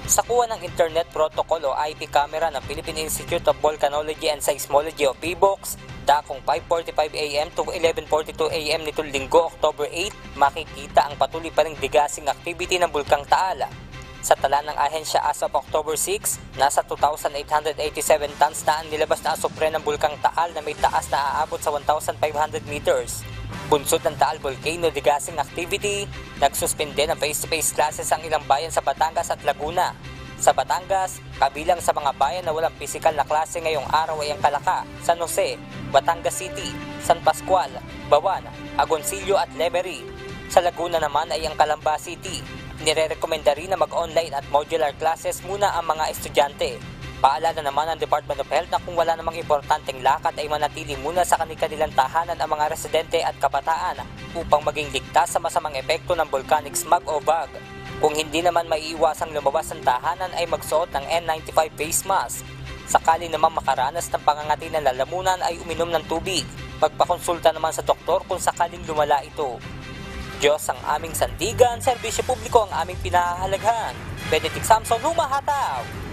Sa kuha ng Internet Protocol o IP camera ng Philippine Institute of Volcanology and Seismology o PBOX, dakong 5:45 AM to 11:42 AM nitong Linggo, October 8, makikita ang patuloy pa ring digasing activity ng Bulkang Taal. Sa tala ng ahensya as of October 6, nasa 2,887 tons na ang nilabas na asupre ng Bulkang Taal na may taas na aabot sa 1,500 meters. Bunsod ng Taal Volcano Degassing Activity, nagsuspende ng face-to-face classes ang ilang bayan sa Batangas at Laguna. Sa Batangas, kabilang sa mga bayan na walang pisikal na klase ngayong araw ay ang Calaca, San Jose, Batangas City, San Pascual, Bawan, Agoncillo at Lemery. Sa Laguna naman ay ang Calamba City. Nire-recommenda rin na mag-online at modular classes muna ang mga estudyante. Paalala naman ng Department of Health na kung wala namang importanteng lakad ay manatili muna sa kanilang tahanan ang mga residente at kabataan upang maging ligtas sa masamang epekto ng volcanic smog o VAG. Kung hindi naman maiiwasang lumabas ng tahanan ay magsuot ng N95 face mask. Sakali namang makaranas ng pangangati ng lalamunan ay uminom ng tubig. Magpakonsulta naman sa doktor kung sakaling lumala ito. Diyos ang aming sandigan, serbisyo publiko ang aming pinahahalagahan. Benedict Samson, Humahataw!